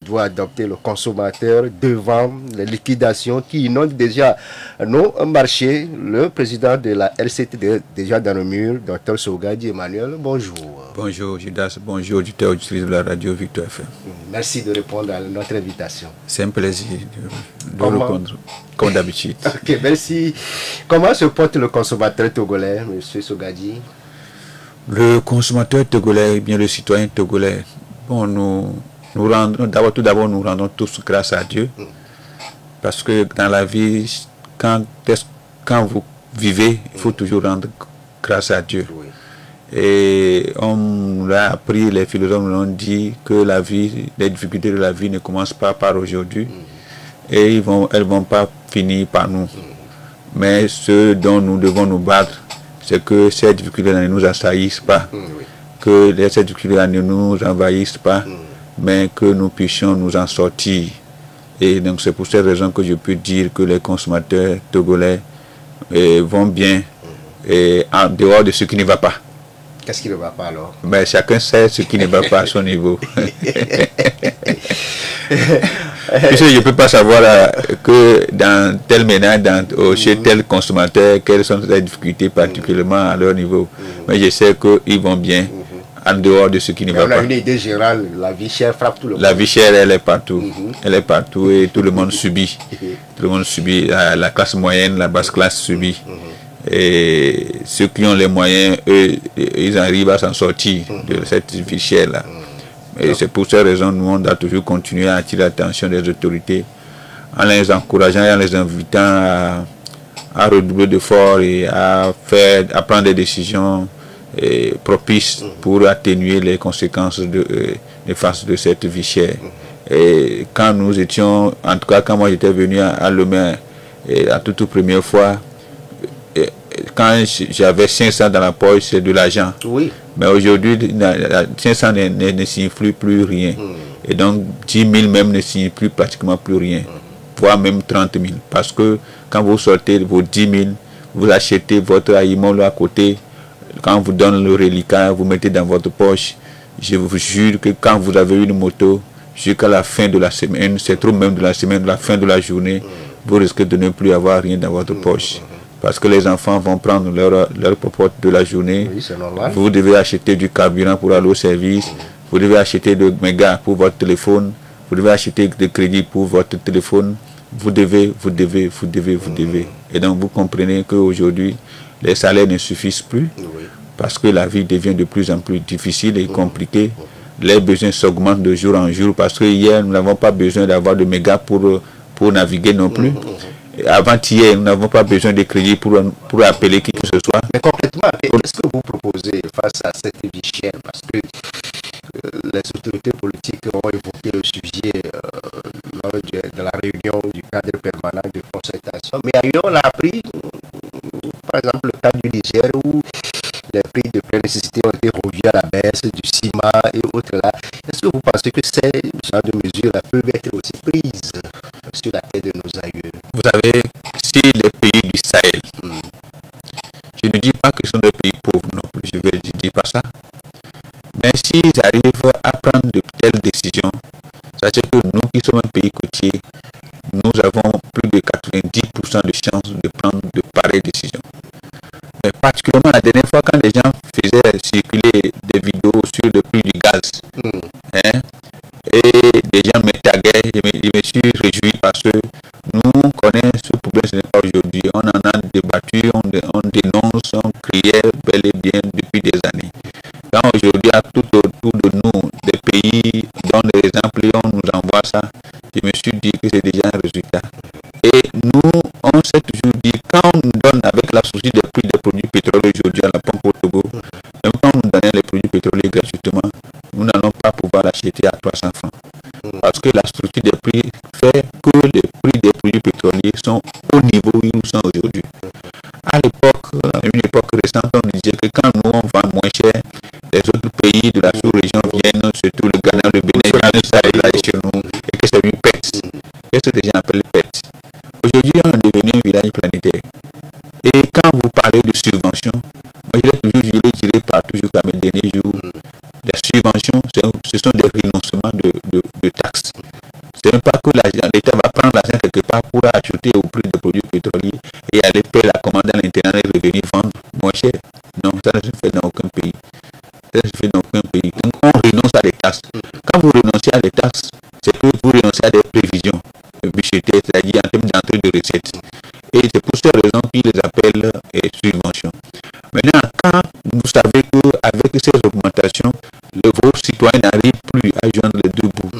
doit adopter le consommateur devant les liquidations qui inondent déjà nos marchés. Le président de la RCT déjà dans le mur, Dr Sogadi Emmanuel, bonjour. Bonjour Judas, bonjour auditeurs auditrices de la radio Victor FM. Merci de répondre à notre invitation. C'est un plaisir de répondre, comme d'habitude. Ok, merci. Comment se porte le consommateur togolais, M. Sogadi? Le consommateur togolais, bien le citoyen togolais, bon, nous rendons, tout d'abord, nous rendons tous grâce à Dieu. Parce que dans la vie, quand vous vivez, il faut toujours rendre grâce à Dieu. Oui. Et on l'a appris, les philosophes nous ont dit que la vie, les difficultés de la vie ne commencent pas par aujourd'hui. Et elles vont pas finir par nous. Mais ce dont nous devons nous battre, c'est que ces difficultés ne nous assaillissent pas, que ces difficultés ne nous envahissent pas, mais que nous puissions nous en sortir. Et donc c'est pour cette raison que je peux dire que les consommateurs togolais vont bien et en dehors de ce qui ne va pas. Qu'est-ce qui ne va pas alors? Mais chacun sait ce qui ne va pas à son niveau. Puisque je ne peux pas savoir que dans tel ménage, chez tel consommateur, quelles sont les difficultés particulièrement à leur niveau. Mais je sais qu'ils vont bien en dehors de ce qui ne va pas. On a une idée générale, la vie chère frappe tout le monde. La vie chère, elle est partout. Elle est partout et tout le monde subit. Tout le monde subit. La classe moyenne, la basse classe subit. Et ceux qui ont les moyens, eux, ils arrivent à s'en sortir de cette vie chère-là. Et c'est pour cette raison que nous, on doit toujours continuer à attirer l'attention des autorités en les encourageant et en les invitant à redoubler d'efforts et à prendre des décisions propices pour atténuer les conséquences néfastes de cette vie chère. Et quand nous étions, en tout cas quand moi j'étais venu à Lomé, la toute première fois, quand j'avais 500 dans la poche, c'est de l'argent. Oui. Mais aujourd'hui, 500 ne signifie plus rien. Et donc, 10 000 même ne signifie pratiquement plus rien. Voire même 30 000. Parce que quand vous sortez vos 10 000, vous achetez votre haïmon à côté. Quand on vous donne le reliquat, vous mettez dans votre poche. Je vous jure que quand vous avez une moto, jusqu'à la fin de la semaine, c'est trop même de la semaine, de la fin de la journée, vous risquez de ne plus avoir rien dans votre poche. Parce que les enfants vont prendre leur popote de la journée. Oui, c'est normal. Vous devez acheter du carburant pour aller au service. Vous devez acheter de mégas pour votre téléphone. Vous devez acheter des crédits pour votre téléphone. Vous devez. Et donc vous comprenez qu'aujourd'hui, les salaires ne suffisent plus. Parce que la vie devient de plus en plus difficile et compliquée. Les besoins s'augmentent de jour en jour. Parce que hier, nous n'avons pas besoin d'avoir de mégas pour naviguer non plus. Avant-hier, nous n'avons pas besoin de crédit pour appeler qui que ce soit. Mais concrètement, qu'est-ce que vous proposez face à cette vie chère? Parce que les autorités politiques ont évoqué le sujet lors de la réunion du cadre permanent de concertation. Mais ailleurs, on a appris, par exemple, le cas du Niger où les prix de première nécessité ont été revus à la baisse, du ciment et autres là. Est-ce que vous pensez que ces genres de mesures-là peuvent être aussi prises sur la tête de nos aïeux? Vous savez, si les pays du Sahel, je ne dis pas que ce sont des pays pauvres non plus, je ne dis pas ça. Mais s'ils arrivent à prendre de telles décisions, sachez que nous qui sommes un pays côtier, nous avons plus de 90% de chances de prendre de pareilles décisions. Mais particulièrement la dernière fois quand les gens faisaient circuler des vidéos sur le prix du gaz, et des gens me taguaient, je me suis réjoui parce que nous connaissons ce problème, ce n'est pas aujourd'hui. On en a débattu, on dénonce, on criait bel et bien depuis des années. Quand aujourd'hui, tout autour de nous, des pays donnent des exemples et on nous envoie ça, je me suis dit que c'est déjà un résultat. Et nous, on s'est toujours dit, quand on nous donne avec la souci des prix des produits pétroliers aujourd'hui à la pompe au Togo, même quand on nous donnait les produits pétroliers gratuitement, nous n'allons pas pouvoir l'acheter à 300 francs. Parce que la structure des prix fait que les prix des produits pétroliers sont au niveau où ils sont aujourd'hui. À l'époque, une époque récente, on disait que quand nous on vend moins cher, les autres pays de la sous-région viennent, surtout le Ghana, le Bénin, ça est chez nous, et que c'est une pète. Qu'est-ce que les gens appellent pète? Aujourd'hui, on est devenu un village planétaire. Et quand vous parlez de subventions, moi je le dirai partout jusqu'à mes derniers jours, les subventions, ce sont des renoncements de taxes. Ce n'est pas que l'État va prendre l'argent quelque part pour acheter au prix des produits pétroliers et aller payer la commande à l'intérieur et revenir vendre moins cher. Non, ça ne se fait dans aucun pays. Ça ne se fait dans aucun pays. Donc on renonce à des taxes. Quand vous renoncez à des taxes, c'est que vous renoncez à des prévisions budgétaires, c'est-à-dire en termes d'entrée de recettes. Et c'est pour cette raison qu'ils les appellent subventions. Maintenant, quand vous savez qu'avec ces augmentations, vos citoyens n'arrivent plus à joindre les deux bouts.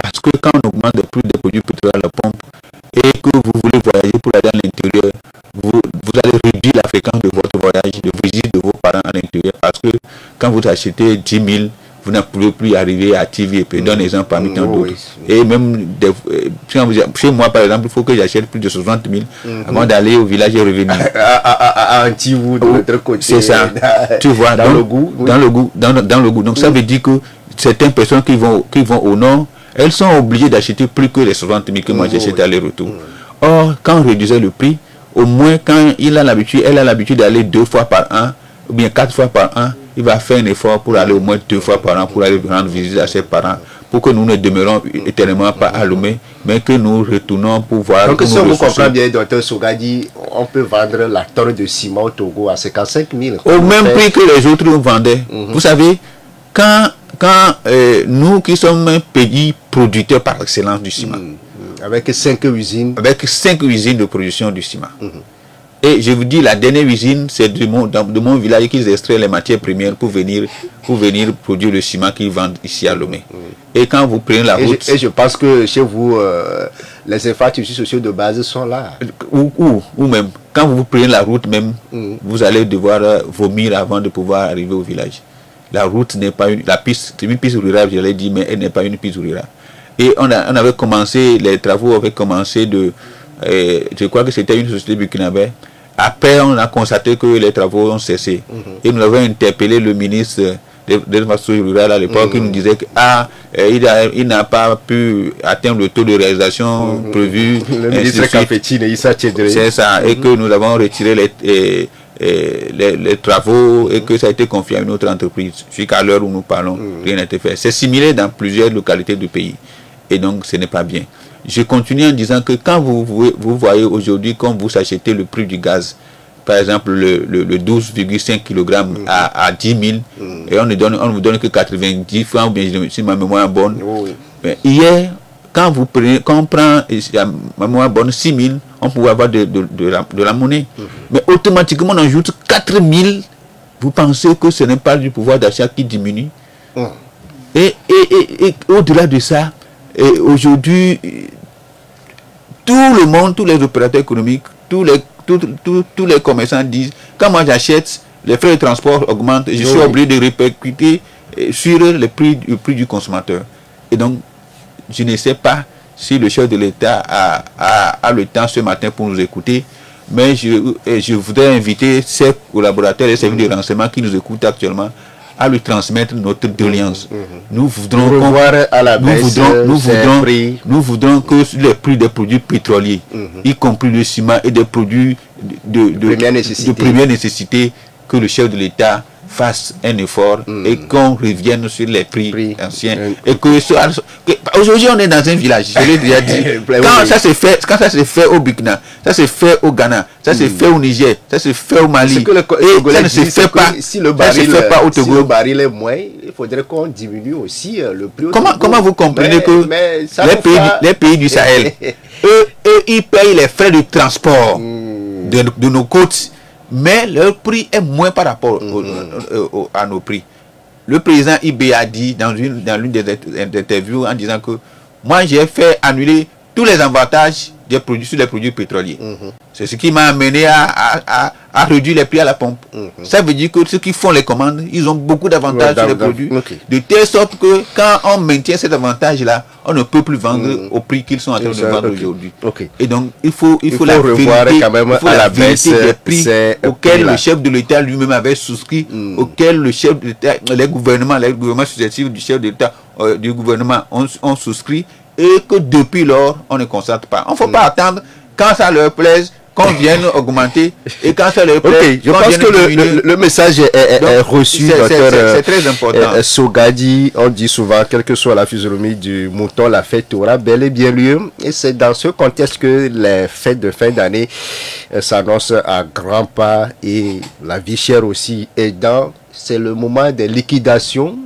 Parce que quand on augmente le prix des produits pétroliers à la pompe et que vous voulez voyager pour aller à l'intérieur, vous allez réduire la fréquence de votre voyage, de visite de vos parents à l'intérieur. Parce que quand vous achetez 10 000, vous ne pouvez plus arriver à TV. Je donne un exemple parmi tant d'autres. Et même chez moi, par exemple, il faut que j'achète plus de 60 000 avant d'aller au village et revenir. À Antivou, de l'autre côté. C'est ça. Tu vois, dans le goût. Dans le goût. Donc ça veut dire que certaines personnes qui vont au nord, elles sont obligées d'acheter plus que les 60 000 que moi j'achète aller-retour. Or, quand on réduisait le prix, au moins quand elle a l'habitude d'aller 2 fois par an, ou bien 4 fois par an, il va faire un effort pour aller au moins 2 fois par an pour aller rendre visite à ses parents, pour que nous ne demeurons éternellement pas allumés, mais que nous retournons pour voir. Donc, si vous comprenez bien, Dr Soga-Di, on peut vendre la tonne de ciment au Togo à 55 000. Au même prix que les autres vendaient. Vous savez, quand nous qui sommes un pays producteur par excellence du ciment, avec 5 usines. Avec 5 usines de production du ciment. Et je vous dis, la dernière usine, c'est de mon village qu'ils extraient les matières premières pour venir produire le ciment qu'ils vendent ici à Lomé. Et quand vous prenez la route... Et je pense que chez vous, les infrastructures sociales de base sont là. Ou même, quand vous prenez la route même, vous allez devoir vomir avant de pouvoir arriver au village. La route n'est pas la piste, c'est une piste rurale, je l'ai dit, mais elle n'est pas une piste rurale. Et on avait commencé, les travaux avaient commencé je crois que c'était une société burkinabé. Après, on a constaté que les travaux ont cessé. Et nous avons interpellé le ministre de l'infrastructure rurale à l'époque, qui nous disait qu'il n'a pas pu atteindre le taux de réalisation prévu. Le ministre Kafetine, c'est ça, et que nous avons retiré les travaux et que ça a été confié à une autre entreprise. Jusqu'à l'heure où nous parlons, rien n'a été fait. C'est similaire dans plusieurs localités du pays. Et donc, ce n'est pas bien. Je continue en disant que quand vous voyez aujourd'hui, quand vous achetez le prix du gaz, par exemple le 12,5 kg à 10 000, et on ne vous donne que 90 francs, ou bien si ma mémoire est bonne. Mais hier, quand on prend ma mémoire bonne 6 000, on peut avoir de la monnaie. Mais automatiquement, on ajoute 4 000. Vous pensez que ce n'est pas du pouvoir d'achat qui diminue? Et au-delà de ça, aujourd'hui, tout le monde, tous les opérateurs économiques, tous les commerçants disent, quand moi j'achète, les frais de transport augmentent, je suis obligé de répercuter sur le prix du consommateur. Et donc, je ne sais pas si le chef de l'État a le temps ce matin pour nous écouter, mais je voudrais inviter ses collaborateurs et services de renseignement qui nous écoutent actuellement à lui transmettre notre doléance. Nous voudrons à la baisse nous voudrons que les prix des produits pétroliers, y compris le ciment et des produits de première nécessité, que le chef de l'État fasse un effort et qu'on revienne sur les prix anciens. Et que aujourd'hui on est dans un village, je l'ai déjà dit. Quand ça se fait au Burkina, ça se fait au Ghana, ça se fait au Niger, ça se fait au Mali, et ça ne se fait pas, si le baril est moins, il faudrait qu'on diminue aussi le prix. Comment vous comprenez que les pays du Sahel, eux, ils payent les frais de transport de nos côtes, mais leur prix est moins par rapport à nos prix. Le président IB a dit dans l'une des interviews en disant que moi j'ai fait annuler tous les avantages sur les produits pétroliers. C'est ce qui m'a amené à réduire les prix à la pompe. Ça veut dire que ceux qui font les commandes, ils ont beaucoup d'avantages sur les produits, de telle sorte que quand on maintient cet avantage-là, on ne peut plus vendre au prix qu'ils sont en train de vendre aujourd'hui. Et donc, il faut la revoir quand même à la baisse des prix auxquels le chef de l'État lui-même avait souscrit, auxquels le chef de l'État, les gouvernements successifs du chef de l'État, du gouvernement ont souscrit, et que depuis lors, on ne constate pas. On ne faut pas attendre quand ça leur plaise qu'on vienne augmenter et quand ça le plaît, je pense que le message est reçu. C'est très important. Sogadi, on dit souvent, quelle que soit la physionomie du mouton, la fête aura bel et bien lieu. Et c'est dans ce contexte que les fêtes de fin d'année s'annoncent à grands pas et la vie chère aussi aidant. C'est le moment des liquidations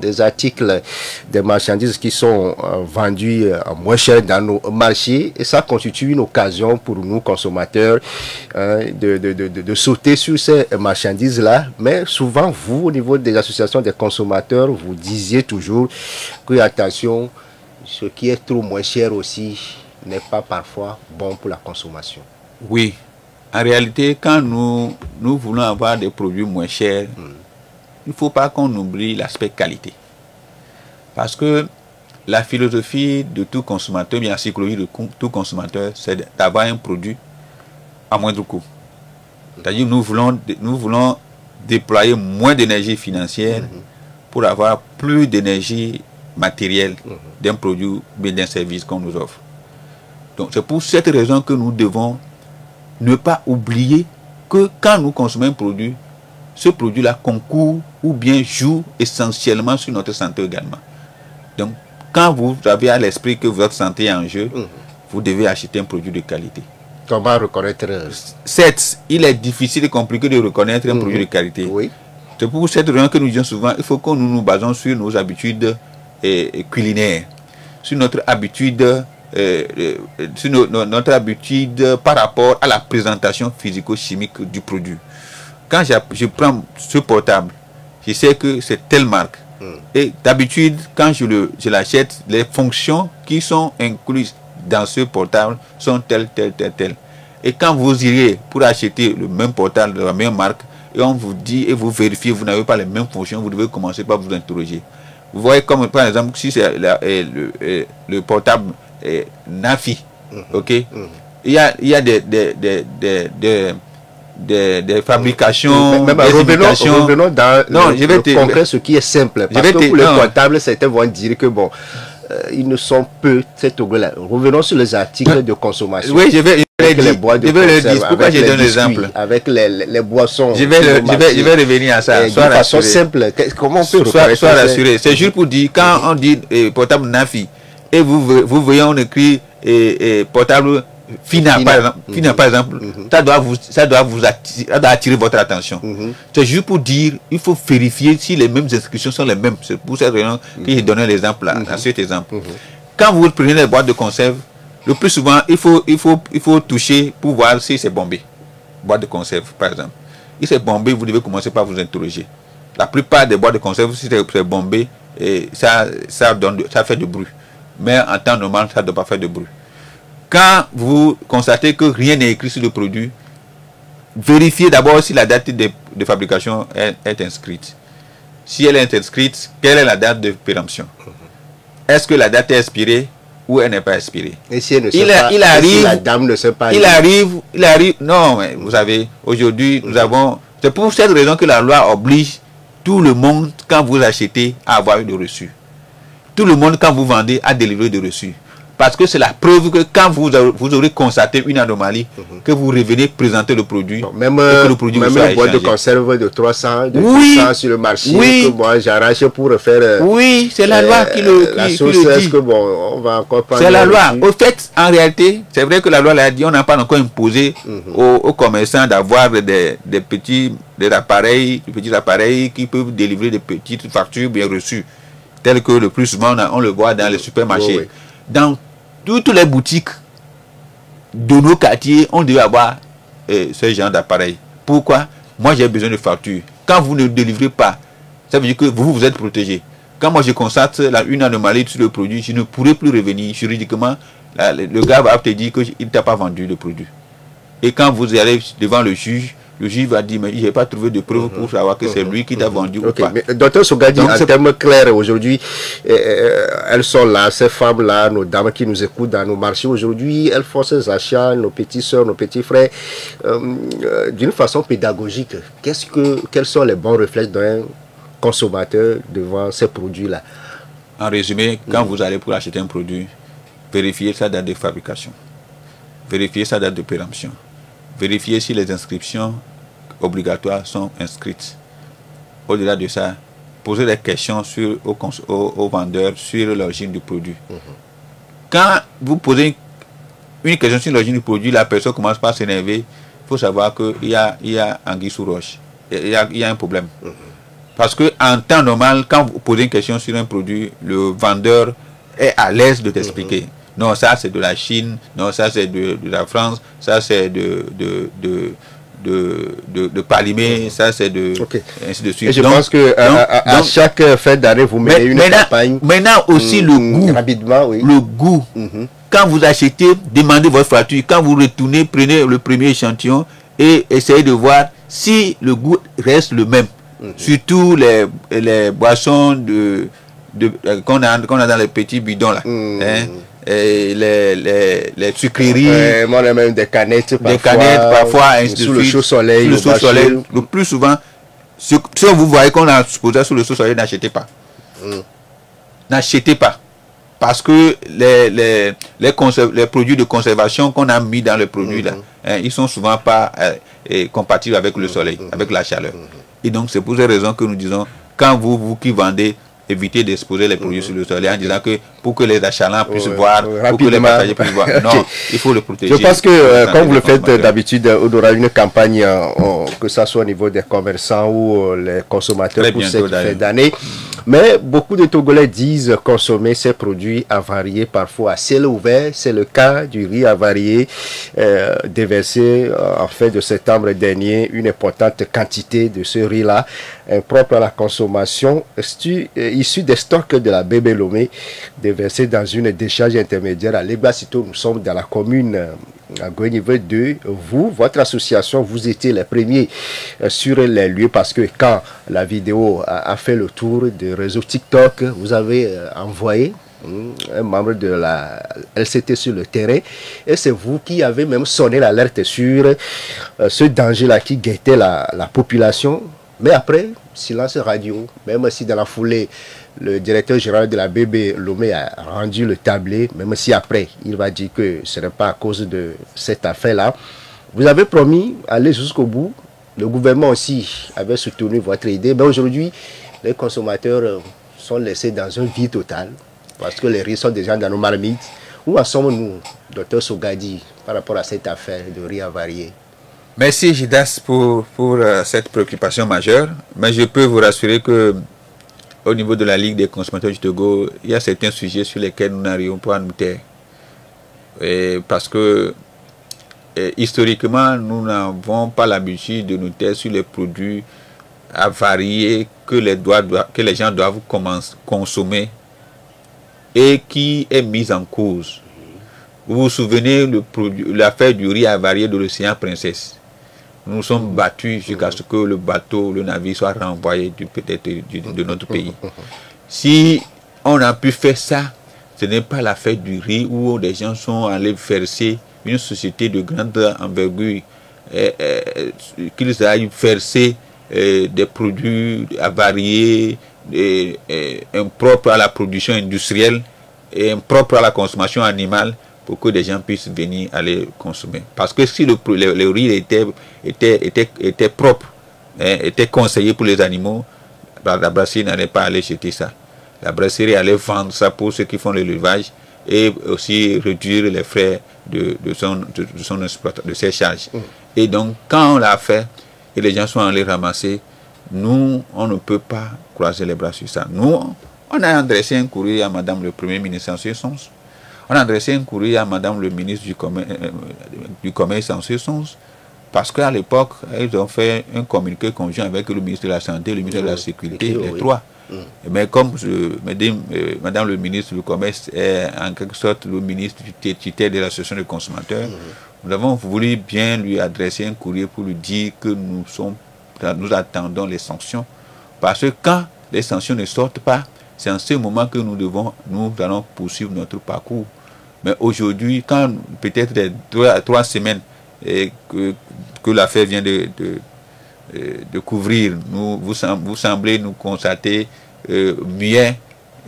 des articles, des marchandises qui sont vendus moins cher dans nos marchés, et ça constitue une occasion pour nous consommateurs de sauter sur ces marchandises-là. Mais souvent, vous, au niveau des associations des consommateurs, vous disiez toujours que, attention, ce qui est trop moins cher aussi n'est pas parfois bon pour la consommation. Oui, en réalité, quand nous voulons avoir des produits moins chers, il ne faut pas qu'on oublie l'aspect qualité. Parce que la philosophie de tout consommateur, bien la psychologie de tout consommateur, c'est d'avoir un produit à moindre coût. C'est-à-dire nous voulons déployer moins d'énergie financière pour avoir plus d'énergie matérielle d'un produit ou d'un service qu'on nous offre. Donc c'est pour cette raison que nous devons ne pas oublier que quand nous consommons un produit, ce produit-là concourt ou bien joue essentiellement sur notre santé également. Donc, quand vous avez à l'esprit que votre santé est en jeu, vous devez acheter un produit de qualité. Comment reconnaître? Certes, il est difficile et compliqué de reconnaître un produit de qualité. Oui. C'est pour cette raison que nous disons souvent, il faut que nous nous basons sur nos habitudes culinaires, sur notre habitude, notre habitude par rapport à la présentation physico-chimique du produit. Quand je prends ce portable, je sais que c'est telle marque. Et d'habitude, quand je l'achète, les fonctions qui sont incluses dans ce portable sont telles. Et quand vous irez pour acheter le même portable de la même marque, et on vous dit et vous vérifiez, vous n'avez pas les mêmes fonctions, vous devez commencer par vous interroger. Vous voyez comme par exemple, si c'est le portable Nafi, ok, il y a des fabrications, même revenons dans le concret, ce qui est simple. Parce que pour les portables, certains vont dire que bon, ils ne sont peu cette là. Revenons sur les articles de consommation. Oui, je vais le dire. Pourquoi je donne l'exemple? Avec les boissons. Je vais revenir à ça. De façon simple. Comment on peut Sois rassuré. C'est juste pour dire, quand on dit portable Nafi, et vous voyez, on écrit portable Fina, par exemple, ça doit attirer votre attention. C'est juste pour dire, il faut vérifier si les mêmes inscriptions sont les mêmes. C'est pour cette raison que j'ai donné l'exemple à cet exemple. Quand vous prenez les boîtes de conserve, le plus souvent, il faut toucher pour voir si c'est bombé. Boîte de conserve, par exemple. Si c'est bombé, vous devez commencer par vous interroger. La plupart des boîtes de conserve, si c'est bombé, ça fait du bruit. Mais en temps normal, ça ne doit pas faire de bruit. Quand vous constatez que rien n'est écrit sur le produit, vérifiez d'abord si la date de fabrication est inscrite. Si elle est inscrite, quelle est la date de péremption? Est-ce que la date est expirée ou elle n'est pas expirée? Et si elle ne sait pas, si la dame ne sait pas, il arrive. Non, mais vous savez, aujourd'hui, nous avons. C'est pour cette raison que la loi oblige tout le monde, quand vous achetez, à avoir eu de reçu. Tout le monde, quand vous vendez, à délivrer de reçu. Parce que c'est la preuve que quand vous aurez constaté une anomalie, que vous revenez présenter le produit, même une boîte de conserve de 300, de 200 sur le marché, que moi j'arrache pour faire c'est la loi qui le dit. Que, bon, on va encore prendre. C'est la loi. Au fait, en réalité, c'est vrai que la loi l'a dit, on n'a pas encore imposé aux commerçants d'avoir des petits appareils qui peuvent délivrer des petites factures bien reçues, telles que le plus souvent on le voit dans les supermarchés. Dans toutes les boutiques de nos quartiers, on devait avoir ce genre d'appareil. Pourquoi? Moi, j'ai besoin de factures. Quand vous ne délivrez pas, ça veut dire que vous êtes protégé. Quand moi, je constate une anomalie sur le produit, je ne pourrai plus revenir juridiquement. Le gars va te dire qu'il ne t'a pas vendu le produit. Et quand vous allez devant le juge va dire, mais je n'ai pas trouvé de preuve pour savoir que c'est lui qui t'a vendu ou pas. Mais, Dr Sogadi, en termes clairs, aujourd'hui, elles sont là, ces femmes-là, nos dames qui nous écoutent dans nos marchés aujourd'hui, elles font ces achats, nos petites soeurs, nos petits frères, d'une façon pédagogique. Quels sont les bons réflexes d'un consommateur devant ces produits-là? En résumé, quand vous allez pour acheter un produit, vérifiez sa date de fabrication, vérifiez sa date de péremption, vérifier si les inscriptions obligatoires sont inscrites. Au-delà de ça, poser des questions aux vendeurs sur l'origine du produit. Quand vous posez une question sur l'origine du produit, la personne commence par s'énerver. Il faut savoir qu'il y a anguille sous roche. Il y a un problème. Parce qu'en temps normal, quand vous posez une question sur un produit, le vendeur est à l'aise de t'expliquer. Non, ça c'est de la Chine, non, ça c'est de la France, ça c'est de Palimé, ça c'est de... ainsi de suite. Et je pense que à chaque fête d'année, vous mettez une campagne. Maintenant aussi, le goût. Rapidement, oui. Le goût. Quand vous achetez, demandez votre facture. Quand vous retournez, prenez le premier échantillon et essayez de voir si le goût reste le même. Surtout les boissons qu'on a dans les petits bidons là. Et les sucreries. Moi, on a même des canettes parfois ainsi sous de le suite. chaud soleil. Sous le chaud soleil. Le plus souvent, si vous voyez qu'on a posé sous le chaud soleil, n'achetez pas. N'achetez pas. Parce que les produits de conservation qu'on a mis dans le produit là, ils sont souvent pas compatibles avec le soleil, avec la chaleur. Et donc c'est pour ces raisons que nous disons, quand vous qui vendez, évitez d'exposer les produits sur le soleil en disant que pour que les achalants puissent voir, pour que les passagers puissent voir. Non, il faut le protéger. Je pense que comme vous le faites d'habitude, on aura une campagne, que ce soit au niveau des commerçants ou les consommateurs pour cette fin d'année. Mais beaucoup de Togolais disent consommer ces produits avariés parfois à ciel ouvert. C'est le cas du riz avarié déversé en fin de septembre dernier. Une importante quantité de ce riz-là, propre à la consommation, issu des stocks de la Bébé Lomé, déversé dans une décharge intermédiaire à Légbasito. Nous sommes dans la commune à Goué-Niveau 2. Vous, votre association, vous étiez les premiers sur les lieux parce que quand la vidéo a fait le tour du réseau TikTok, vous avez envoyé un membre de la LCT sur le terrain et c'est vous qui avez même sonné l'alerte sur ce danger-là qui guettait la population. Mais après, silence radio, même si dans la foulée, le directeur général de la Bébé Lomé a rendu le tablé, même si après, il va dire que ce n'est pas à cause de cette affaire-là. Vous avez promis d'aller jusqu'au bout. Le gouvernement aussi avait soutenu votre idée. Mais aujourd'hui, les consommateurs sont laissés dans un vide total parce que les riz sont déjà dans nos marmites. Où en sommes-nous, docteur Sogadi, par rapport à cette affaire de riz avarié? Merci Gidas pour cette préoccupation majeure, mais je peux vous rassurer que au niveau de la Ligue des consommateurs du Togo, il y a certains sujets sur lesquels nous n'arrivons pas à nous taire. Parce que historiquement, nous n'avons pas l'habitude de nous taire sur les produits avariés que les gens doivent consommer et qui est mise en cause. Vous vous souvenez de l'affaire du riz avarié de l'océan Princesse? Nous sommes battus jusqu'à ce que le bateau, le navire soit renvoyé de notre pays. Si on a pu faire ça, ce n'est pas l'affaire du riz où des gens sont allés verser une société de grande envergure, qu'ils aillent verser des produits avariés, impropres à la production industrielle et impropres à la consommation animale, pour que des gens puissent venir aller consommer. Parce que si le riz était propre, était conseillé pour les animaux, la brasserie n'allait pas aller jeter ça. La brasserie allait vendre ça pour ceux qui font l'élevage et aussi réduire les frais de ses charges. Et donc, quand on l'a fait et les gens sont allés ramasser, nous, on ne peut pas croiser les bras sur ça. Nous, on a adressé un courrier à Madame le Premier ministre en ce sens. On a adressé un courrier à Madame le ministre du Commerce en ce sens, parce qu'à l'époque, ils ont fait un communiqué conjoint avec le ministre de la Santé, le ministre de la Sécurité, les trois. Mais comme Madame le ministre du Commerce est en quelque sorte le ministre titulaire de l'association des consommateurs, nous avons voulu bien lui adresser un courrier pour lui dire que nous attendons les sanctions, parce que quand les sanctions ne sortent pas, c'est en ce moment que nous allons poursuivre notre parcours. Mais aujourd'hui, quand peut-être 3 semaines que l'affaire vient de couvrir, vous semblez nous constater muet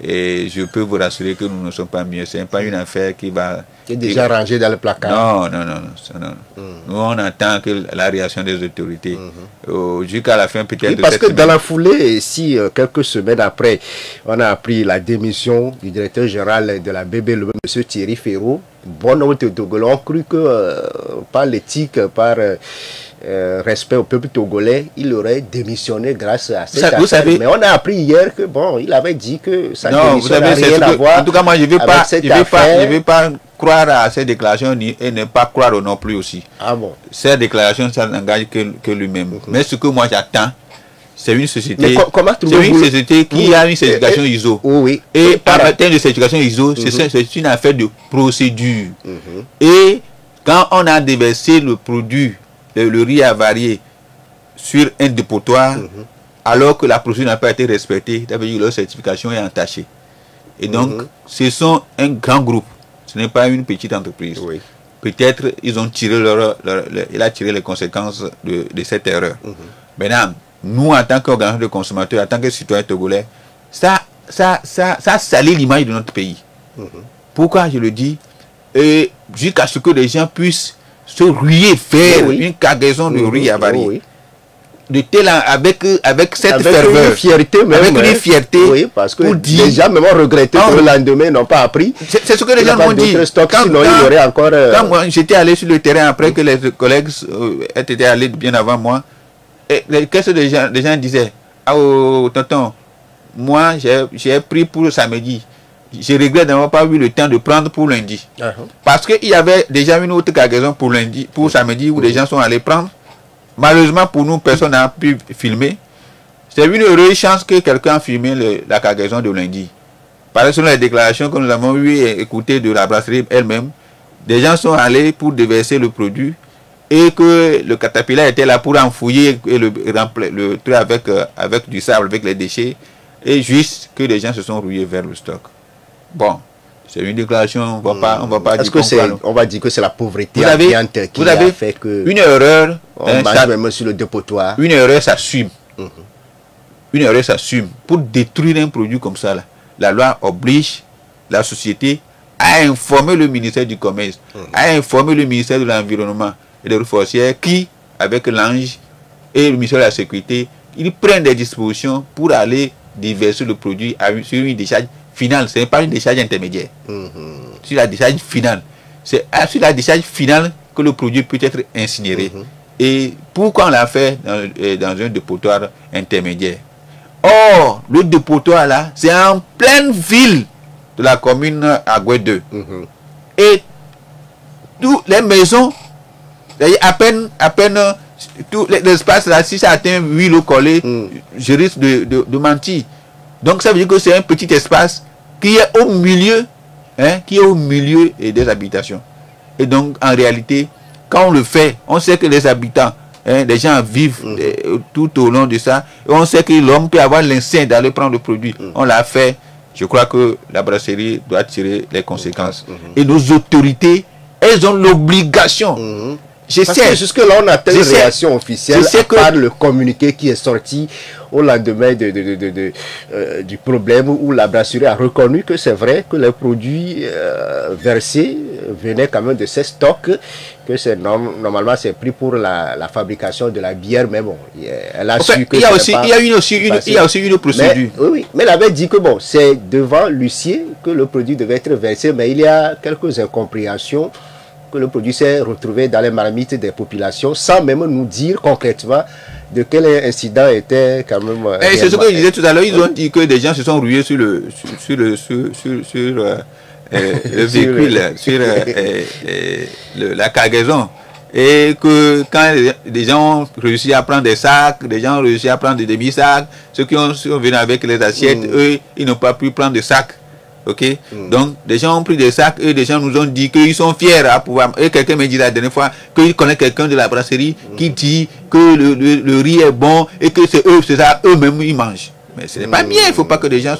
Et je peux vous rassurer que nous ne sommes pas mieux. Ce n'est pas une affaire qui va... Qui est déjà rangée dans le placard. Non. Nous, on attend que la réaction des autorités. Jusqu'à la fin peut-être oui, parce que dans la foulée, si quelques semaines après, on a appris la démission du directeur général de la BB, le M. Thierry Ferraud, bon nombre de Togolais ont cru que par l'éthique, par respect au peuple togolais, il aurait démissionné grâce à cette affaire. Vous savez, mais on a appris hier que bon, il avait dit que sa démission n'a rien à voir. En tout cas, moi, je ne vais pas croire à ces déclarations et ne pas croire non plus aussi. Ah bon? Ces déclarations, ça n'engage que lui-même. Mais ce que moi j'attends, c'est une société, qui a une certification ISO. Oui. Et en termes de certification ISO, c'est une affaire de procédure. Et quand on a déversé le produit, le riz avarié, sur un dépotoir, alors que la procédure n'a pas été respectée, ça veut dire que leur certification est entachée. Et donc, ce sont un grand groupe. Ce n'est pas une petite entreprise. Oui. Peut-être ils ont tiré il a tiré les conséquences de cette erreur. Maintenant, nous, en tant qu'organisation de consommateurs, en tant que citoyens togolais, ça salit l'image de notre pays. Pourquoi je le dis? Jusqu'à ce que les gens puissent se ruer, faire une cargaison de riz avarié. De tel avec cette ferveur, une fierté même, avec une fierté, oui, parce que les gens même ont regretté que le lendemain n'ont pas appris. C'est ce que les gens m'ont dit. Quand moi j'étais allé sur le terrain après que les collègues étaient allés bien avant moi, qu'est-ce que les gens disaient? Ah oh, tonton, moi j'ai pris pour samedi. Je regrette d'avoir pas eu le temps de prendre pour lundi. Parce qu'il y avait déjà une autre cargaison pour lundi, pour samedi où les gens sont allés prendre. Malheureusement pour nous, personne n'a pu filmer. C'est une heureuse chance que quelqu'un a filmé la cargaison de lundi. Par exemple, les déclarations que nous avons eu et écoutées de la brasserie elle-même, des gens sont allés pour déverser le produit et que le caterpillar était là pour enfouiller et le truc avec du sable, avec les déchets, et juste que les gens se sont rouillés vers le stock. Bon. C'est une déclaration, on va pas dire on va dire que c'est la pauvreté ambiante qui a fait que une erreur, on mange même sur le dépotoir. Une erreur s'assume. Une erreur s'assume. Pour détruire un produit comme ça, la loi oblige la société à informer le ministère du Commerce, à informer le ministère de l'Environnement et des Ressources forestières qui, avec l'ANGE et le ministère de la Sécurité, ils prennent des dispositions pour aller déverser le produit sur une décharge finale. Ce n'est pas une décharge intermédiaire. Sur la décharge finale. C'est sur la décharge finale que le produit peut être incinéré. Et pourquoi on l'a fait dans un dépotoir intermédiaire? Or, le dépotoir là, c'est en pleine ville de la commune Agoué 2. Et toutes les maisons, à peine tout l'espace là, si ça atteint 8 lots collés, je risque de mentir. Donc ça veut dire que c'est un petit espace qui est au milieu, des habitations. Et donc en réalité, quand on le fait, on sait que les habitants, les gens vivent tout au long de ça, et on sait que l'homme peut avoir l'instinct d'aller prendre le produit. On l'a fait. Je crois que la brasserie doit tirer les conséquences. Et nos autorités, elles ont l'obligation. Parce que jusque-là, on attend une réaction officielle par le communiqué qui est sorti au lendemain du problème où la brasserie a reconnu que c'est vrai que les produits versés venaient quand même de ces stocks, que normalement c'est pris pour la fabrication de la bière, mais bon, elle a su que il y a aussi une procédure. Mais elle avait dit que bon, c'est devant l'huissier que le produit devait être versé, mais il y a quelques incompréhensions, que le produit s'est retrouvé dans les marmites des populations sans même nous dire concrètement de quel incident était quand même. C'est ce que je disais tout à l'heure. Ils ont dit que des gens se sont rués sur le véhicule, sur la cargaison. Et que quand les gens ont réussi à prendre des sacs, les gens ont réussi à prendre des demi-sacs, ceux qui sont venus avec les assiettes, eux, ils n'ont pas pu prendre des sacs. Ok, donc des gens ont pris des sacs et des gens nous ont dit qu'ils sont fiers à pouvoir. Et quelqu'un m'a dit la dernière fois qu'il connaît quelqu'un de la brasserie qui dit que le riz est bon et que c'est ça eux-mêmes ils mangent. Mais ce n'est pas bien, il ne faut pas que les gens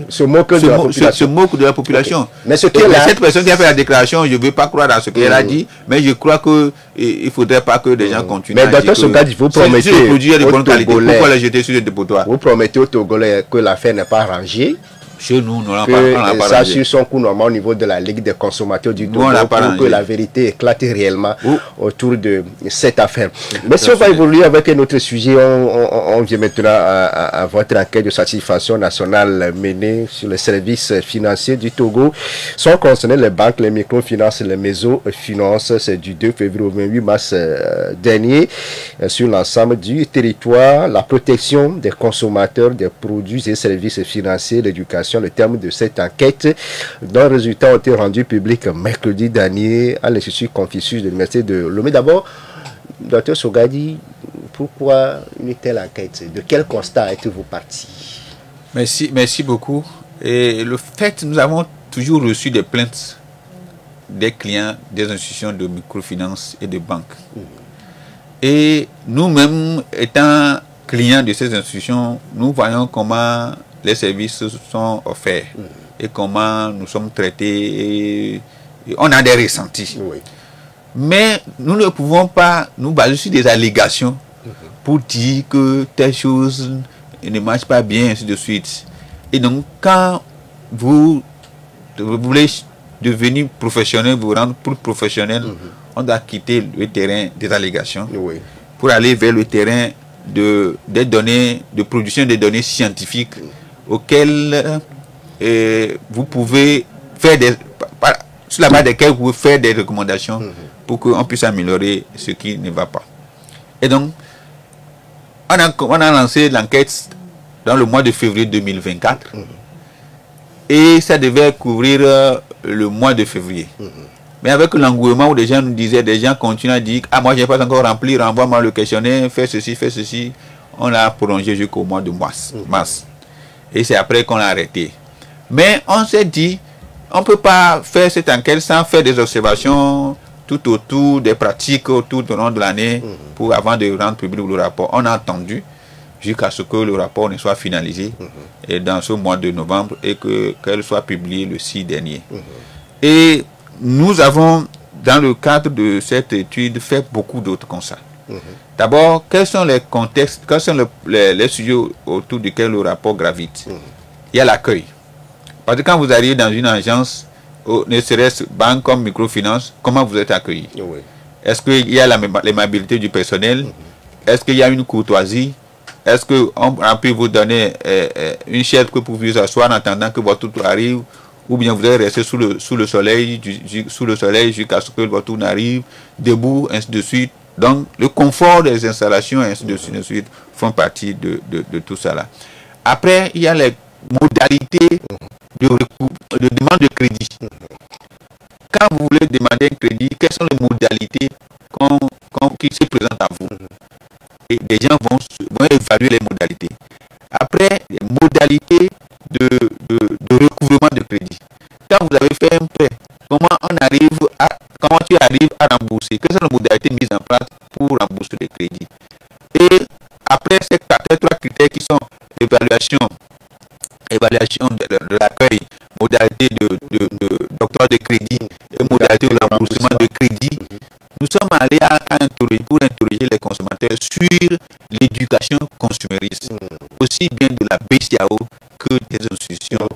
se moquent de la population. Okay. Mais cette personne qui a fait la déclaration, je ne veux pas croire dans ce qu'elle a dit, mais je crois qu'il ne faudrait pas que les gens continuent à dire. Mais docteur Sogadi, vous promettez pourquoi les jeter sur les dépotoirs? Vous promettez aux Togolais que l'affaire n'est pas arrangée? Chez nous, on n'a pas ça sur son coût normal au niveau de la Ligue des consommateurs du Togo pour que la vérité éclate réellement autour de cette affaire. Mais si on va évoluer avec un autre sujet, on vient maintenant à votre enquête de satisfaction nationale menée sur les services financiers du Togo. Sont concernés les banques, les microfinances, les mésofinances. C'est du 2 février au 28 mars dernier sur l'ensemble du territoire. La protection des consommateurs des produits et services financiers, l'éducation, le terme de cette enquête, dont les résultats ont été rendus publics mercredi dernier à l'Institut Confucius de l'Université de Lomé. D'abord, Dr Sogadi, pourquoi une telle enquête? De quel constat êtes-vous parti? Merci beaucoup. Et le fait, nous avons toujours reçu des plaintes des clients des institutions de microfinance et de banques. Et nous-mêmes, étant clients de ces institutions, nous voyons comment les services sont offerts et comment nous sommes traités. Et on a des ressentis. Oui. Mais nous ne pouvons pas nous baser sur des allégations pour dire que telle chose ne marche pas bien, ainsi de suite. Et donc, quand vous voulez devenir professionnel, vous rendre plus professionnel, on doit quitter le terrain des allégations pour aller vers le terrain des données, de production des données scientifiques auxquelles vous pouvez faire sur la base desquelles vous pouvez faire des recommandations pour qu'on puisse améliorer ce qui ne va pas. Et donc, on a lancé l'enquête dans le mois de février 2024 et ça devait couvrir le mois de février. Mais avec l'engouement où des gens nous disaient, des gens continuent à dire, ah moi je n'ai pas encore rempli, renvoie-moi le questionnaire, fais ceci, on l'a prolongé jusqu'au mois de mars. Et c'est après qu'on l'a arrêté. Mais on s'est dit, on ne peut pas faire cette enquête sans faire des observations tout autour des pratiques tout au long de l'année avant de rendre public le rapport. On a attendu jusqu'à ce que le rapport ne soit finalisé et dans ce mois de novembre et qu'elle soit publiée le 6 dernier. Et nous avons, dans le cadre de cette étude, fait beaucoup d'autres constats. D'abord, quels sont les contextes, quels sont les sujets autour desquels le rapport gravite? Il y a l'accueil. Parce que quand vous arrivez dans une agence, ne serait-ce banque comme microfinance, comment vous êtes accueilli? Est-ce qu'il y a l'aimabilité du personnel? Est-ce qu'il y a une courtoisie? Est-ce qu'on peut vous donner une chaise que vous pouvez asseoir en attendant que votre tour arrive? Ou bien vous allez rester sous le soleil jusqu'à ce que votre tour n'arrive, debout, ainsi de suite. Donc, le confort des installations, ainsi de suite, font partie de tout ça là. Après, il y a les modalités de demande de crédit. Quand vous voulez demander un crédit, quelles sont les modalités qui se présentent à vous? Et des gens vont évaluer les modalités. Après, les modalités de recouvrement de crédit. Quand vous avez fait un prêt, comment tu arrives à rembourser? Quelles sont les modalités mises en place pour rembourser les crédits? Et après ces trois critères qui sont évaluation de l'accueil, modalité d'octroi de crédit et modalité de remboursement de crédit, nous sommes allés pour interroger les consommateurs sur l'éducation consumériste, aussi bien de la BCAO que des institutions.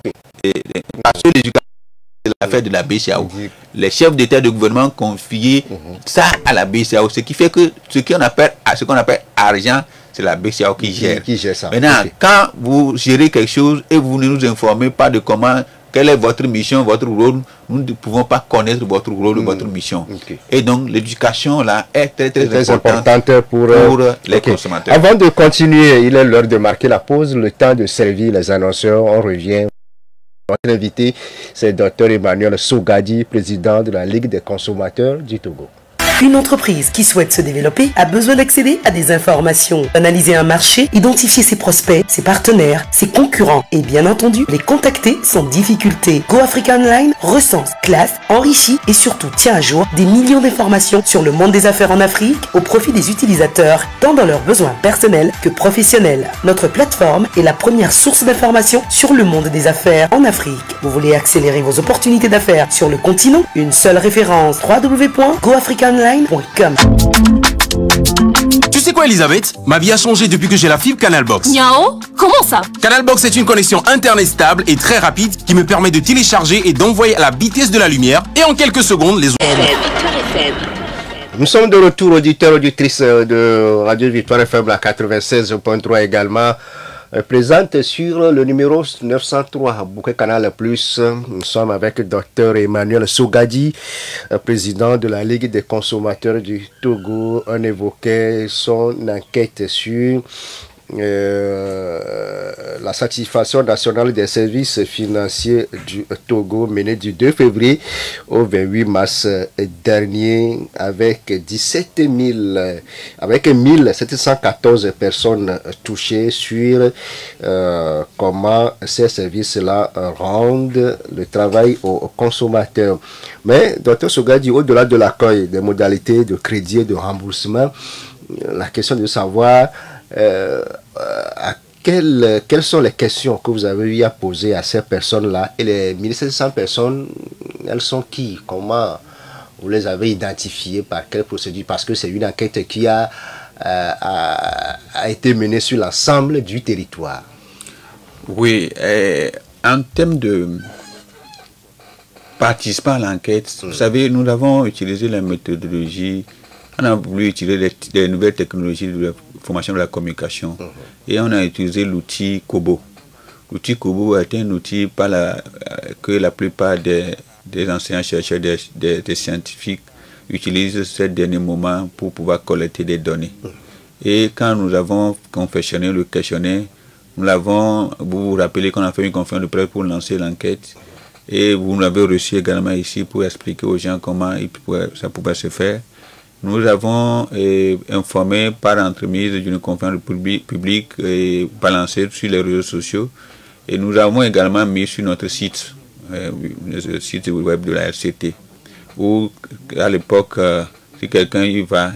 Parce que l'éducation, c'est l'affaire de la BCAO. Les chefs d'État et de gouvernement confiaient ça à la BCAO, ce qui fait que ce qu'on appelle argent, c'est la BCAO qui gère. Ça. Maintenant, quand vous gérez quelque chose et vous ne nous informez pas de quelle est votre mission, votre rôle, nous ne pouvons pas connaître votre rôle, votre mission. Et donc, l'éducation là est très importante pour les consommateurs. Avant de continuer, il est l'heure de marquer la pause, le temps de servir les annonceurs. On revient. Notre invité, c'est Dr Emmanuel Sogadi, président de la Ligue des consommateurs du Togo. Une entreprise qui souhaite se développer a besoin d'accéder à des informations, analyser un marché, identifier ses prospects, ses partenaires, ses concurrents et bien entendu les contacter sans difficulté. Go Africa Online recense, classe, enrichit et surtout tient à jour des millions d'informations sur le monde des affaires en Afrique au profit des utilisateurs, tant dans leurs besoins personnels que professionnels. Notre plateforme est la première source d'informations sur le monde des affaires en Afrique. Vous voulez accélérer vos opportunités d'affaires sur le continent? Une seule référence, www.goafricaonline.com. Tu sais quoi, Elisabeth? Ma vie a changé depuis que j'ai la fibre Canalbox. Niao? Comment ça? Canalbox est une connexion internet stable et très rapide qui me permet de télécharger et d'envoyer à la vitesse de la lumière et en quelques secondes les Nous sommes de retour, auditeurs, auditrices de Radio Victoire FM, la 96.3 également. Présente sur le numéro 903 Bouquet Canal Plus. Nous sommes avec Dr Emmanuel Sogadi, président de la Ligue des consommateurs du Togo. On évoquait son enquête sur la satisfaction nationale des services financiers du Togo menée du 2 février au 28 mars dernier avec 1714 personnes touchées sur comment ces services-là rendent le travail aux consommateurs. Mais Dr Sogadi, au-delà de l'accueil des modalités de crédit et de remboursement, la question de savoir quelles sont les questions que vous avez eu à poser à ces personnes-là, et les 1700 personnes, elles sont qui? Comment vous les avez identifiées? Par quelle procédure? Parce que c'est une enquête qui a été menée sur l'ensemble du territoire. Oui, en termes de participants à l'enquête, vous savez, nous avons utilisé la méthodologie. On a voulu utiliser les nouvelles technologies de la formation de la communication et on a utilisé l'outil Kobo. L'outil Kobo est un outil que la plupart des enseignants-chercheurs, des scientifiques utilisent ces derniers moments pour pouvoir collecter des données. Et quand nous avons confectionné le questionnaire, vous vous rappelez qu'on a fait une conférence de presse pour lancer l'enquête et vous l'avez reçu également ici pour expliquer aux gens comment ça pouvait se faire. Nous avons informé par l'entremise d'une conférence publique balancée sur les réseaux sociaux et nous avons également mis sur notre site, le site web de la RCT, où à l'époque, si quelqu'un y va,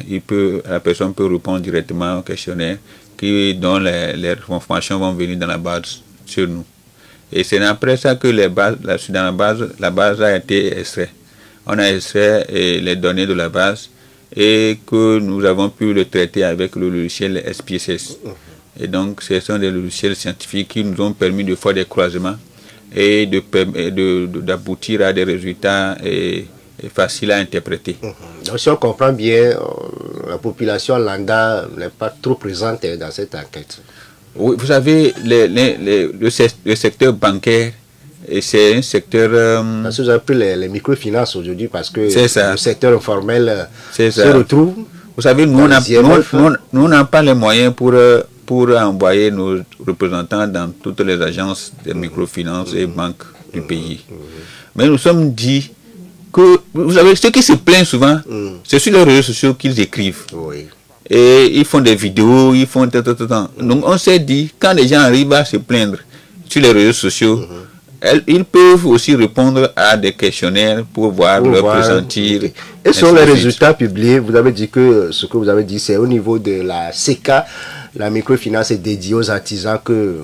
la personne peut répondre directement au questionnaire dont les informations vont venir dans la base sur nous. Et c'est après ça que la base a été extraite. On a extrait les données de la base et que nous avons pu le traiter avec le logiciel SPSS. Et donc, ce sont des logiciels scientifiques qui nous ont permis de faire des croisements et d'aboutir à des résultats faciles à interpréter. Donc, si on comprend bien, la population lambda n'est pas trop présente dans cette enquête. Oui, vous savez, le secteur bancaire, et c'est un secteur... Parce que vous avez pris les microfinances aujourd'hui parce que le secteur informel se retrouve. Vous savez, nous n'avons pas les moyens pour envoyer nos représentants dans toutes les agences de microfinance et banques du pays. Mais nous sommes dit que, vous savez, ceux qui se plaignent souvent, c'est sur les réseaux sociaux qu'ils écrivent. Oui. Et ils font des vidéos, ils font... Donc on s'est dit, quand les gens arrivent à se plaindre sur les réseaux sociaux, ils peuvent aussi répondre à des questionnaires pour voir leur pressentir. Et sur les résultats publiés, vous avez dit que ce que vous avez dit, c'est au niveau de la CECA, la microfinance est dédiée aux artisans, que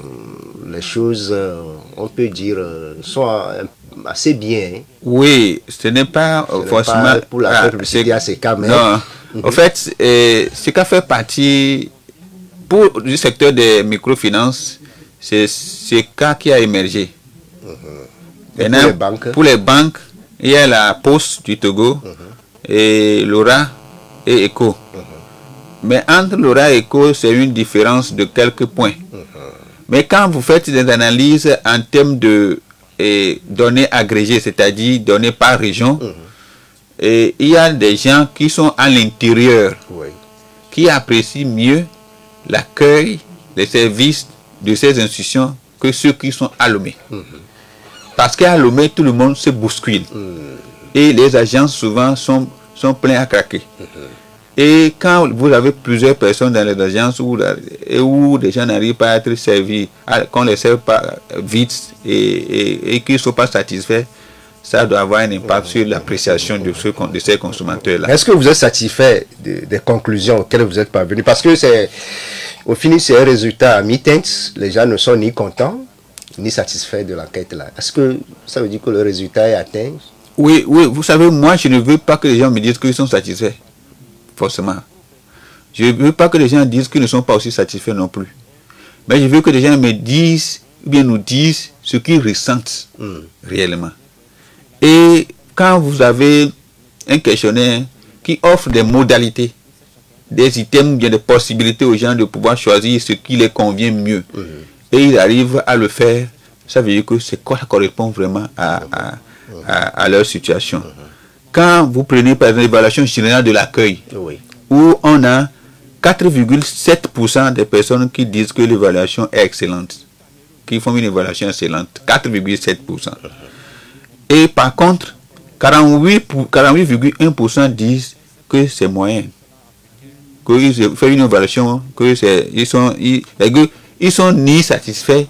les choses, on peut dire, sont assez bien. Oui, ce n'est pas forcément... Pas pour la publicité à CECA, mais... Non, en fait, CECA fait partie, pour le secteur des microfinances, c'est CECA qui a émergé. Pour les banques, il y a la Poste du Togo, et Laura et ECO. Mais entre Laura et ECO, c'est une différence de quelques points. Mais quand vous faites des analyses en termes de données agrégées, c'est-à-dire données par région, il y a des gens qui sont à l'intérieur, qui apprécient mieux l'accueil, les services de ces institutions que ceux qui sont à Lomé. Parce qu'à Lomé, tout le monde se bouscule. Et les agences souvent sont sont pleins à craquer. Et quand vous avez plusieurs personnes dans les agences où des gens n'arrivent pas à être servis, qu'on ne les serve pas vite et qu'ils ne sont pas satisfaits, ça doit avoir un impact sur l'appréciation de ces consommateurs-là. Est-ce que vous êtes satisfait des conclusions auxquelles vous êtes parvenu? Parce que au final, c'est un résultat à mi-teinte. Les gens ne sont ni contents, ni satisfaits de l'enquête là. Est-ce que ça veut dire que le résultat est atteint? Oui, vous savez, moi, je ne veux pas que les gens me disent qu'ils sont satisfaits, forcément. Je ne veux pas que les gens disent qu'ils ne sont pas aussi satisfaits non plus. Mais je veux que les gens me disent, ou bien nous disent, ce qu'ils ressentent réellement. Et quand vous avez un questionnaire qui offre des modalités, des items, bien des possibilités aux gens de pouvoir choisir ce qui les convient mieux, et ils arrivent à le faire, ça veut dire que ça correspond vraiment à leur situation. Quand vous prenez par exemple l'évaluation générale de l'accueil, où on a 4,7% des personnes qui disent que l'évaluation est excellente, qui font une évaluation excellente, 4,7%. Et par contre, 48,1% disent que c'est moyen. Qu'ils font une évaluation, qu'ils sont ni satisfaits,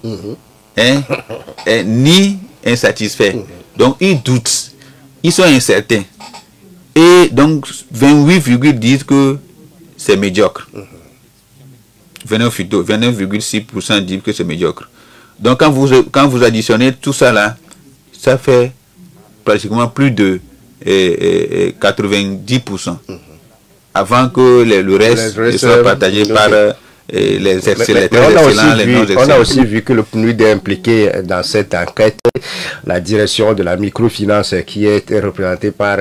ni insatisfaits. Donc ils doutent, ils sont incertains. Et donc 28,10 disent que c'est médiocre. 29,6% disent que c'est médiocre. Donc quand vous additionnez tout ça là, ça fait pratiquement plus de 90%. Avant que le reste soit partagé par les excellents, les non excellents. On a aussi vu que le PNUD est impliqué dans cette enquête. La direction de la microfinance qui est représentée par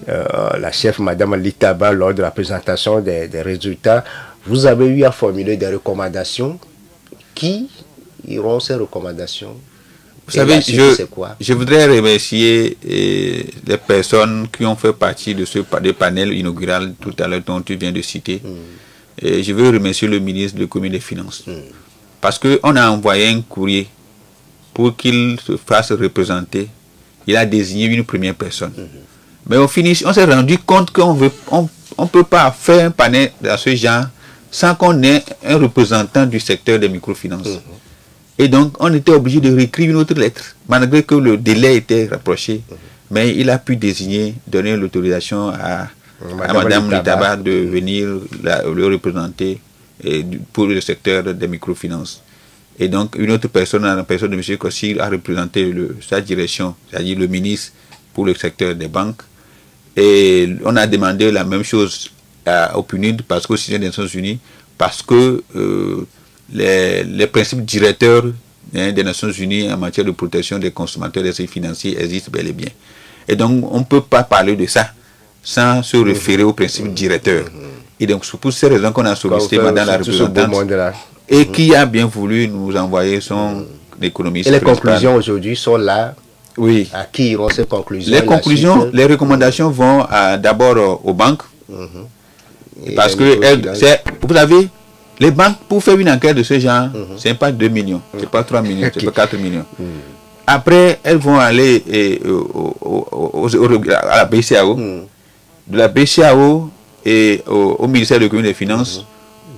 la chef Madame Litaba lors de la présentation des résultats. Vous avez eu à formuler des recommandations. Qui iront ces recommandations? Vous savez, je voudrais remercier les personnes qui ont fait partie de ce panel inaugural tout à l'heure dont tu viens de citer. Et je veux remercier le ministre de l'économie et des finances. Parce qu'on a envoyé un courrier pour qu'il se fasse représenter. Il a désigné une première personne. Mais au finish, on s'est rendu compte qu'on ne peut pas faire un panel dans ce genre sans qu'on ait un représentant du secteur des microfinances. Et donc, on était obligé de réécrire une autre lettre, malgré que le délai était rapproché. Mais il a pu donner l'autorisation à Madame Litaba de venir le représenter pour le secteur des microfinances. Et donc, une autre personne, la personne de M. Kossi, a représenté sa direction, c'est-à-dire le ministre pour le secteur des banques. Et on a demandé la même chose au PNUD, parce qu'au sein des Nations Unies, parce que les principes directeurs des Nations Unies en matière de protection des consommateurs des services financiers existent bel et bien. Et donc, on ne peut pas parler de ça sans se référer aux principes directeurs. Et donc, c'est pour ces raisons qu'on a sollicité Madame la représentante et qui a bien voulu nous envoyer son économiste. Et les conclusions aujourd'hui sont là. Oui. À qui iront ces conclusions? Les conclusions, les recommandations vont d'abord aux banques. Parce que, vous savez, les banques, pour faire une enquête de ce genre, ce n'est pas 2 millions, ce n'est pas 3 millions, ce n'est pas 4 millions. Après, elles vont aller à la BCAO, de la BCAO et au ministère de l'économie et des finances,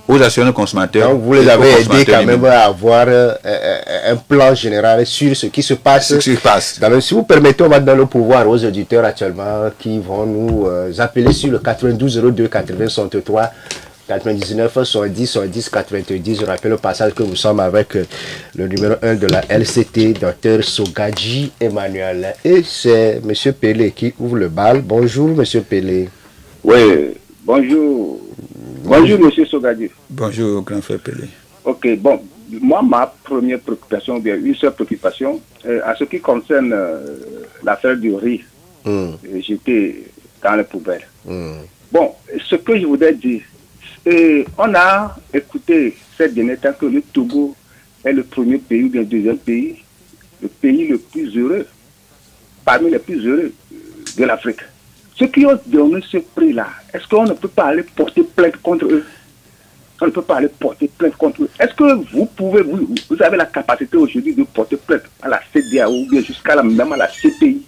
aux assurances consommateurs. Donc vous les avez aidés quand même à avoir un plan général sur ce qui se passe. Si vous permettez, on va donner le pouvoir aux auditeurs actuellement qui vont nous appeler sur le 92 02 80 63 99 70 70 90. Je rappelle au passage que nous sommes avec le numéro 1 de la LCT, Dr Sogadji Emmanuel. Et c'est M. Pelé qui ouvre le bal. Bonjour M. Pelé. Oui, bonjour. Bonjour M. Sogadji. Bonjour grand frère Pelé. Ok, bon, moi ma première préoccupation, bien une seule préoccupation, à ce qui concerne l'affaire du riz, j'étais dans les poubelles. Bon, ce que je voudrais dire, on a écouté ces derniers temps que le Togo est le premier pays ou le deuxième pays, le pays le plus heureux, parmi les plus heureux de l'Afrique. Ceux qui ont donné ce prix-là, est-ce qu'on ne peut pas aller porter plainte contre eux? On ne peut pas aller porter plainte contre eux. Est-ce que vous pouvez, vous avez la capacité aujourd'hui de porter plainte à la CEDEAO ou bien jusqu'à même à la CPI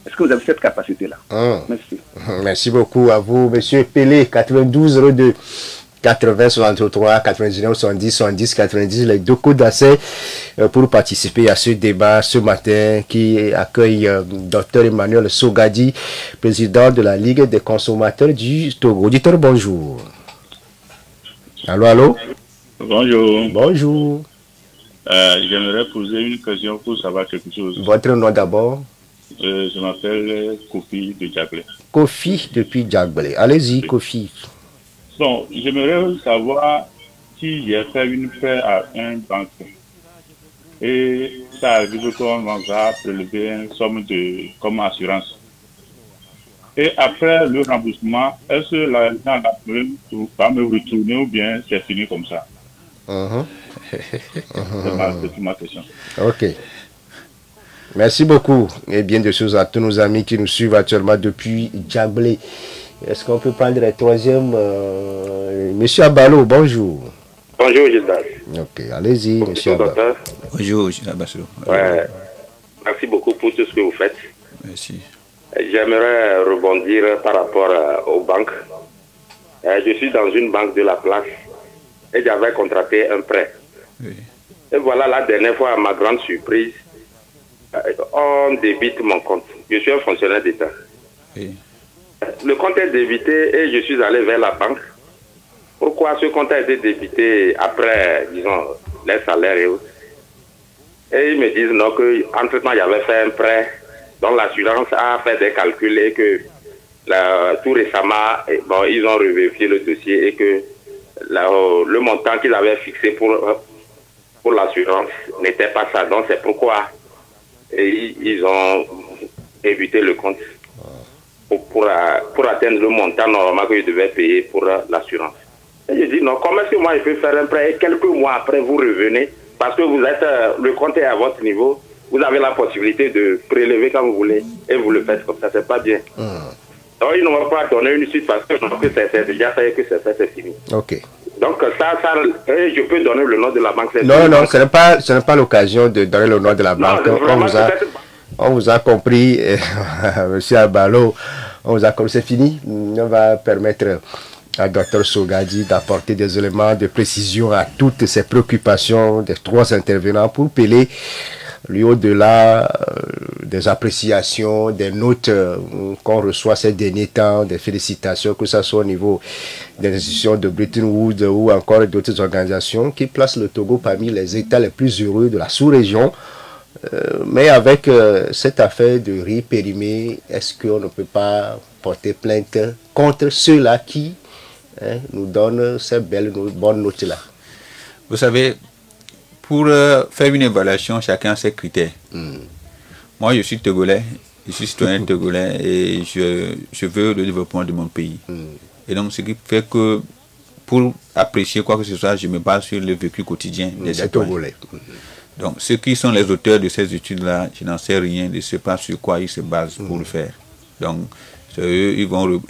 Est-ce que vous avez cette capacité-là? Merci. Merci beaucoup à vous, Monsieur Pelé, 92 02 80 63 99 70 70 90, les deux codes d'accès pour participer à ce débat ce matin qui accueille Dr Emmanuel Sogadi, président de la Ligue des consommateurs du Togo. Auditeur, bonjour. Allô, allô? Bonjour. Bonjour. J'aimerais poser une question pour savoir quelque chose. Votre nom d'abord? Je m'appelle Kofi de Djaglé. Kofi depuis Djaglé. Allez-y, oui. Kofi. Bon, j'aimerais savoir si j'ai fait une prêt à un banque et ça arrive qu'on va prélever une somme comme assurance. Et après le remboursement, est-ce que l'argent va me retourner ou bien c'est fini comme ça? C'est ma question. Ok. Merci beaucoup et bien de choses à tous nos amis qui nous suivent actuellement depuis Djaglé. Est-ce qu'on peut prendre le troisième Monsieur Abalo, bonjour. Bonjour Gildas. Ok, allez-y, Monsieur Abalo. Bonjour, Monsieur Abalo. Ouais. Merci beaucoup pour tout ce que vous faites. Merci. J'aimerais rebondir par rapport aux banques. Je suis dans une banque de la place et j'avais contracté un prêt. Oui. Et voilà, la dernière fois, à ma grande surprise, on débite mon compte. Je suis un fonctionnaire d'État. Oui. Le compte est débité et je suis allé vers la banque. Pourquoi ce compte a été débité après, disons, les salaires et autres? Et ils me disent non, qu'entre-temps, j'avais fait un prêt dont l'assurance a fait des calculs et que tout récemment, bon, ils ont revérifié le dossier et que le montant qu'ils avaient fixé pour l'assurance n'était pas ça. Donc c'est pourquoi ils ont évité le compte pour atteindre le montant normalement que je devais payer pour l'assurance. Et je dis non, comment est-ce que moi je peux faire un prêt et quelques mois après vous revenez parce que vous êtes le compte est à votre niveau, vous avez la possibilité de prélever quand vous voulez et vous le faites comme ça, c'est pas bien. Donc ils ne vont pas donner une suite parce que c'est déjà fait et que c'est fait, c'est fini. Ok. Donc ça, je peux donner le nom de la banque. Non, ce n'est pas l'occasion de donner le nom de la banque. On vous a compris, Monsieur Abalo, on vous a compris, c'est fini. On va permettre à Dr Sogadi d'apporter des éléments de précision à toutes ces préoccupations des trois intervenants pour Pelé, lui au-delà des appréciations, des notes qu'on reçoit ces derniers temps, des félicitations, que ce soit au niveau des institutions de Bretton Woods ou encore d'autres organisations qui placent le Togo parmi les États les plus heureux de la sous-région. Mais avec cette affaire de riz périmé, est-ce qu'on ne peut pas porter plainte contre ceux-là qui nous donnent ces belles, bonnes notes-là? Vous savez, pour faire une évaluation, chacun a ses critères. Moi, je suis Togolais, je suis citoyen togolais et je veux le développement de mon pays. Et donc, ce qui fait que pour apprécier quoi que ce soit, je me base sur le vécu quotidien des Togolais. Donc, ceux qui sont les auteurs de ces études-là, je n'en sais rien, je ne sais pas sur quoi ils se basent pour le faire. Donc, eux, ils vont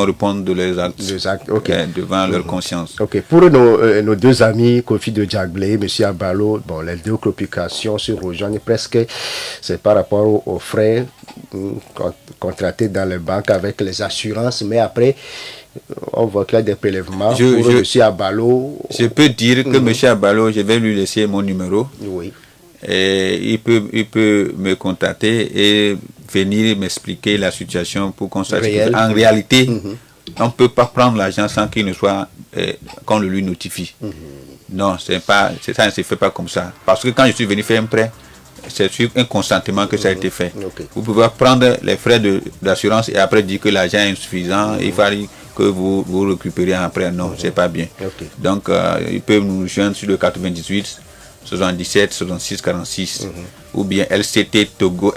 répondre de leurs actes, okay, devant leur conscience. Ok. Pour nos deux amis, Kofi de Djaglé, M. Abalo, bon, les deux préoccupations se rejoignent presque. C'est par rapport aux frais contractés dans les banques avec les assurances, mais après, on voit qu'il y a des prélèvements pour M. Abalo. Je peux dire que M. Abalo, je vais lui laisser mon numéro. Oui. Et il peut me contacter et venir m'expliquer la situation pour qu'on sache en réalité, on ne peut pas prendre l'argent sans qu'il ne soit, qu'on le lui notifie. Non, ça ne se fait pas comme ça. Parce que quand je suis venu faire un prêt, c'est sur un consentement que ça a été fait. Vous pouvez prendre les frais d'assurance et après dire que l'argent est insuffisant, il fallait que vous récupérez après. Non, c'est pas bien. Donc, ils peuvent nous joindre sur le 98 77 66 46 ou bien lctogo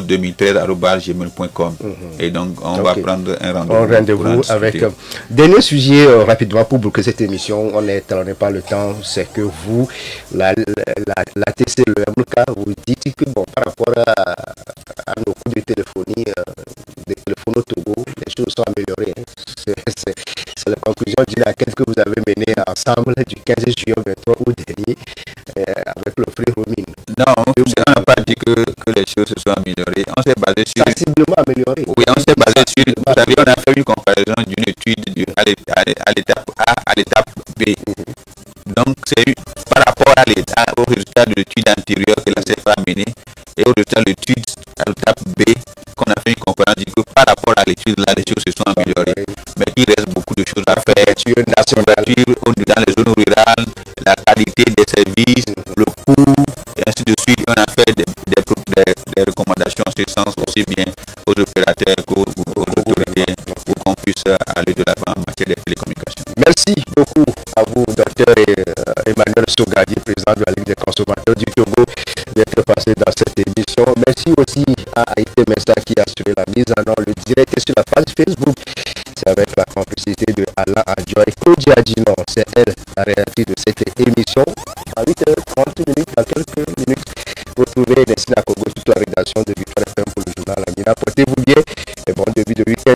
2013@gmail.com. Et donc on va prendre un rendez-vous avec dernier sujet rapidement pour boucler cette émission. On n'est pas le temps, c'est que vous la TC, le MK, vous dites que bon, par rapport à nos coûts de téléphonie des téléphones au Togo, les choses sont améliorées. C'est la conclusion d'une enquête que vous avez menée ensemble du 15 juillet 23 août dernier avec le frère Romine. Non, on n'a pas dire que les choses se sont améliorées. On s'est basé sur... Sensiblement amélioré. Oui, on s'est basé sur... Vous savez, on a fait une comparaison d'une étude à l'étape A à l'étape B. Donc, c'est par rapport au résultat de l'étude antérieure que la CFA a menée et au résultat de l'étude à l'étape B qu'on a fait une comparaison, dit que par rapport à l'étude là, les choses se sont améliorées. Mais il reste beaucoup de choses à faire. La couverture dans les zones rurales, la qualité des services, le coût, et ainsi de suite. On a fait des recommandations en ce sens aussi bien aux opérateurs qu'aux autorités pour qu'on puisse aller de l'avant en matière de télécommunications. Merci beaucoup à vous, docteur Emmanuel Sogadi, président de la Ligue des consommateurs du Togo, d'être passé dans cette émission. Merci aussi à Haïté Messa qui a assuré la mise en œuvre, le direct sur la page Facebook. C'est avec la complicité de Alain Adjoy. Kodji Adjino, c'est elle, la réalité de cette émission. À 8h30 minutes, dans quelques minutes, retrouvez Nestina Kogo, toute la rédaction de Victoire FM pour le journal Amina. Portez-vous bien et bon début de week-end.